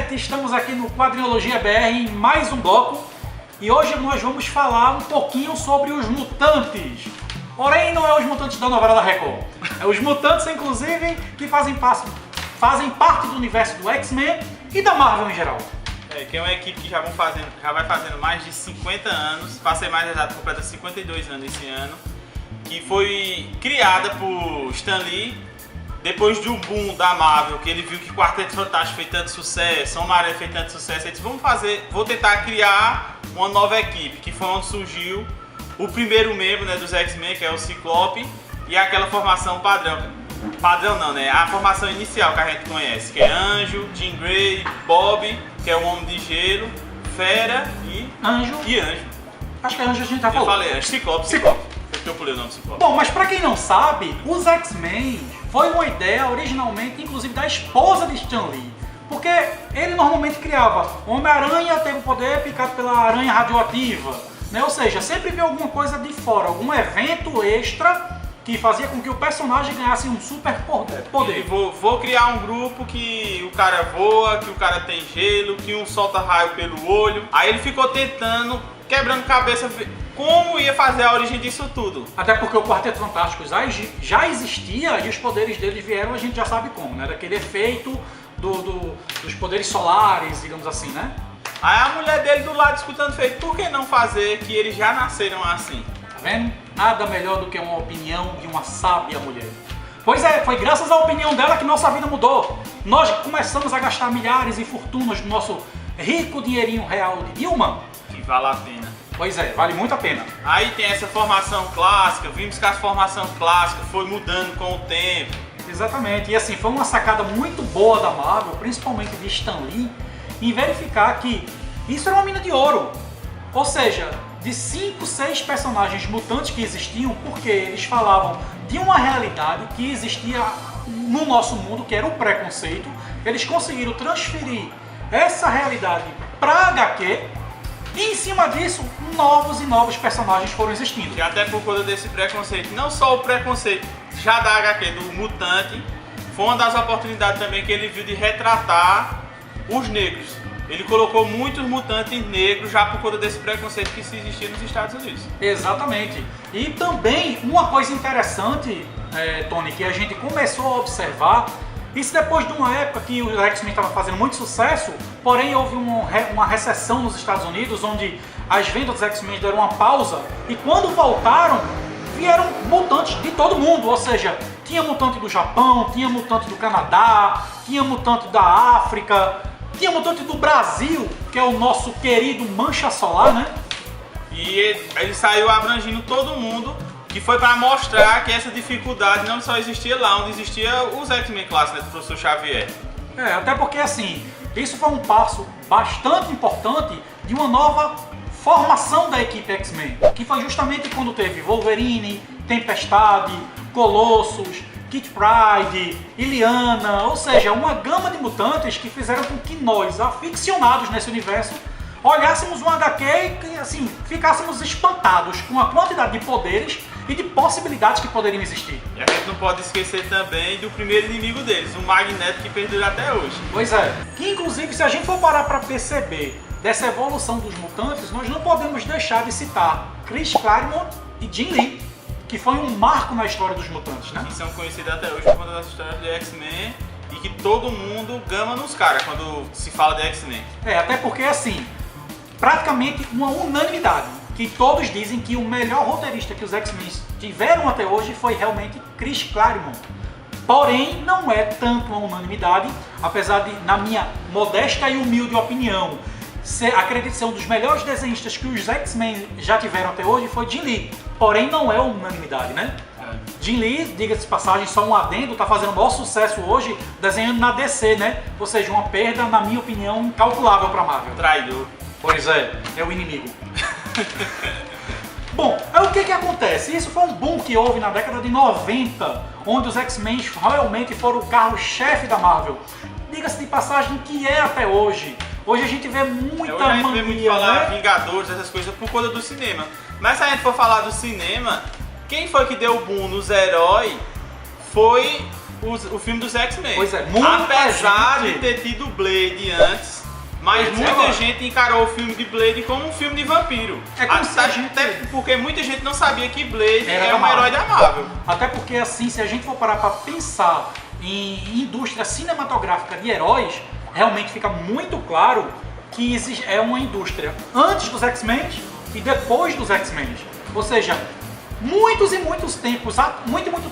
7, estamos aqui no Quadrinologia BR em mais um bloco e hoje nós vamos falar um pouquinho sobre os mutantes. Porém, não é os mutantes da novela da Record, é os mutantes, inclusive, que fazem parte do universo do X-Men e da Marvel em geral. Que é uma equipe que já vai fazendo mais de 50 anos, para ser mais exato, completa 52 anos esse ano, que foi criada por Stan Lee depois do boom da Marvel, que ele viu que Quarteto Fantástico fez tanto sucesso, Homem-Aranha fez tanto sucesso, ele disse, vou tentar criar uma nova equipe, que foi onde surgiu o primeiro membro, né, dos X-Men, que é o Ciclope, e aquela formação padrão não, né, a formação inicial que a gente conhece, que é Anjo, Jean Grey, Bob, que é o Homem de Gelo, Fera e Anjo. Acho que Anjo a gente já falou. Eu falei Anjo, Ciclope. Eu pulei o nome Ciclope. Bom, mas pra quem não sabe, os X-Men foi uma ideia originalmente, inclusive, da esposa de Stan Lee. Porque ele normalmente criava Homem-Aranha, teve o poder picado pela aranha radioativa, né? Ou seja, sempre viu alguma coisa de fora, algum evento extra que fazia com que o personagem ganhasse um super poder. Vou criar um grupo que o cara voa, que o cara tem gelo, que um solta raio pelo olho. Aí ele ficou tentando, quebrando cabeça, como ia fazer a origem disso tudo. Até porque o Quarteto Fantástico já existia e os poderes deles vieram, a gente já sabe como, né? Daquele efeito dos poderes solares, digamos assim, né? Aí a mulher dele do lado escutando feito, por que não fazer que eles já nasceram assim? Tá vendo? Nada melhor do que uma opinião de uma sábia mulher. Pois é, foi graças à opinião dela que nossa vida mudou. Nós começamos a gastar milhares e fortunas do nosso rico dinheirinho real de Dilma. Que vale a pena. Pois é, vale muito a pena. Aí tem essa formação clássica, vimos que a formação clássica foi mudando com o tempo. Exatamente, e assim, foi uma sacada muito boa da Marvel, principalmente de Stan Lee, em verificar que isso era uma mina de ouro. Ou seja, de 5, 6 personagens mutantes que existiam, porque eles falavam de uma realidade que existia no nosso mundo, que era o preconceito, eles conseguiram transferir essa realidade para HQ, e em cima disso, novos e novos personagens foram existindo. E até por conta desse preconceito, não só o preconceito já da HQ do mutante, foi uma das oportunidades também que ele viu de retratar os negros. Ele colocou muitos mutantes negros já por conta desse preconceito que se existia nos Estados Unidos. Exatamente. E também uma coisa interessante, Tony, que a gente começou a observar, isso depois de uma época que o X-Men estava fazendo muito sucesso, porém houve uma recessão nos Estados Unidos, onde as vendas dos X-Men deram uma pausa, e quando voltaram, vieram mutantes de todo mundo, ou seja, tinha mutante do Japão, tinha mutante do Canadá, tinha mutante da África, tinha mutante do Brasil, que é o nosso querido Mancha Solar, né? E ele saiu abrangindo todo mundo, que foi para mostrar que essa dificuldade não só existia lá, onde existia os X-Men clássicos, né, do professor Xavier. Até porque assim, isso foi um passo bastante importante de uma nova formação da equipe X-Men, que foi justamente quando teve Wolverine, Tempestade, Colossus, Kitty Pryde, Illyana, ou seja, uma gama de mutantes que fizeram com que nós, aficionados nesse universo, olhássemos um HQ e assim, ficássemos espantados com a quantidade de poderes e de possibilidades que poderiam existir. E a gente não pode esquecer também do primeiro inimigo deles, o Magneto, que perdura até hoje. Pois é, que inclusive se a gente for parar para perceber dessa evolução dos mutantes, nós não podemos deixar de citar Chris Claremont e Jim Lee, que foi um marco na história dos mutantes, né? Que são conhecidos até hoje por conta das histórias de X-Men e que todo mundo gama nos caras quando se fala de X-Men. Até porque assim, praticamente uma unanimidade, que todos dizem que o melhor roteirista que os X-Men tiveram até hoje foi realmente Chris Claremont. Porém, não é tanto uma unanimidade, apesar de, na minha modesta e humilde opinião, acredito ser um dos melhores desenhistas que os X-Men já tiveram até hoje foi Jim Lee. Porém, não é unanimidade, né? Jim Lee, diga-se de passagem, só um adendo, tá fazendo o maior sucesso hoje desenhando na DC, né? Ou seja, uma perda, na minha opinião, incalculável pra Marvel. Traidor. Pois é o inimigo. Bom, aí o que acontece? Isso foi um boom que houve na década de 90, onde os X-Men realmente foram o carro-chefe da Marvel. Diga-se de passagem que é até hoje. Hoje a gente vê muita mania, a gente vê muito falar, né? Vingadores, essas coisas, por conta do cinema. Mas se a gente for falar do cinema, quem foi que deu o boom nos heróis foi o filme dos X-Men. Pois é, muita apesar gente... de ter tido Blade antes, Mas Pois é, muita mano. gente encarou o filme de Blade como um filme de vampiro. É como se a gente- Até porque muita gente não sabia que Blade Era é da um herói da Marvel. Até porque, assim, se a gente for parar para pensar em indústria cinematográfica de heróis, realmente fica muito claro que é uma indústria antes dos X-Men e depois dos X-Men. Ou seja, muito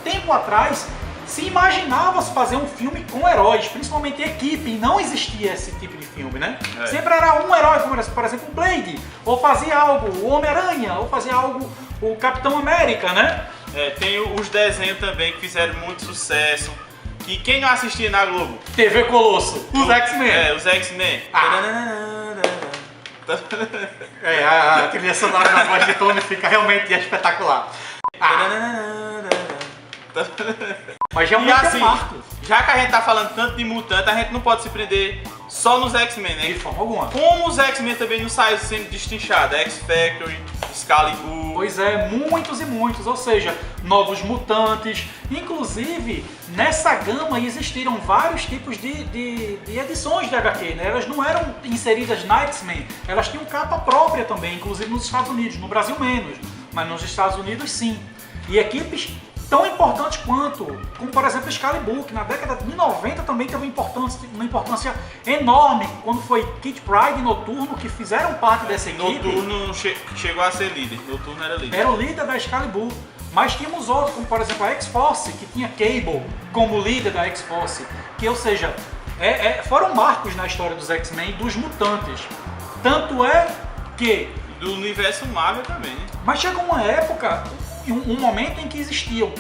tempo atrás, se imaginava se fazer um filme com heróis, principalmente equipe, e não existia esse tipo de filme, né? É. Sempre era um herói, como por exemplo o Blade, ou fazia algo o Homem-Aranha, ou fazia algo o Capitão América, né? É, tem os desenhos também que fizeram muito sucesso. E quem não assistia na Globo? TV Colosso, os X-Men. É, os X-Men. A trilha sonora da voz de Tony fica realmente espetacular. Mas E realmente assim, é um marco. já que a gente tá falando tanto de mutante, a gente não pode se prender só nos X-Men, De né? forma alguma. Como os X-Men também não saem sendo destrinchados, X-Factory, Excalibur... Pois é, muitos e muitos, ou seja, novos mutantes. Inclusive, nessa gama existiram vários tipos de edições de HQ, né? Elas não eram inseridas na X-Men, elas tinham capa própria também, inclusive nos Estados Unidos, no Brasil menos, mas nos Estados Unidos sim. E equipes tão importantes quanto, como por exemplo Excalibur, que na década de 90 também teve uma importância enorme, quando foi Kid Pride e Noturno que fizeram parte dessa equipe. Noturno chegou a ser líder, Noturno era líder. Era o líder da Excalibur. Mas tínhamos outros, como por exemplo a X-Force, que tinha Cable como líder da X-Force. Que, ou seja, foram marcos na história dos X-Men e dos mutantes. Tanto é que... Do universo Marvel também, né? Mas chegou uma época, um momento em que existiam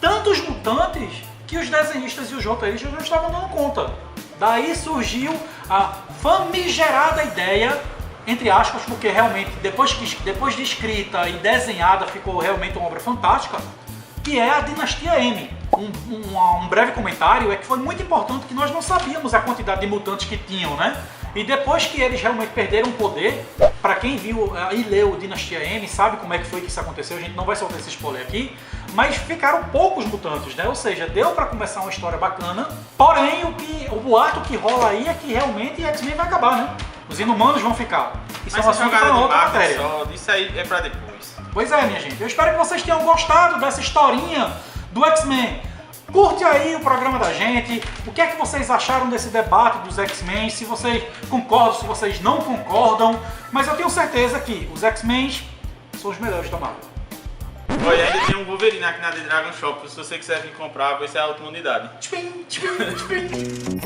tantos mutantes que os desenhistas e os roteiristas não estavam dando conta. Daí surgiu a famigerada ideia, entre aspas, porque realmente depois de escrita e desenhada ficou realmente uma obra fantástica, que é a Dinastia M. Um breve comentário é que foi muito importante que nós não sabíamos a quantidade de mutantes que tinham, né? E depois que eles realmente perderam o poder, para quem viu e leu Dinastia M, sabe como é que foi que isso aconteceu, a gente não vai soltar esse spoiler aqui, mas ficaram poucos mutantes, né? Ou seja, deu para começar uma história bacana, porém o boato que rola aí é que realmente X-Men vai acabar, né? Os Inumanos vão ficar. Isso Mas é uma essa assunto jogada para de outra Marvel matéria. só, isso aí é pra depois. Pois é, minha gente. Eu espero que vocês tenham gostado dessa historinha do X-Men. Curte aí o programa da gente. O que é que vocês acharam desse debate dos X-Men? Se vocês concordam, se vocês não concordam. Mas eu tenho certeza que os X-Men são os melhores da Marvel. Olha, ainda tem um Wolverine aqui na The Dragon Shop. Se você quiser vir comprar, vai ser a última unidade. Tchim, tchim, tchim.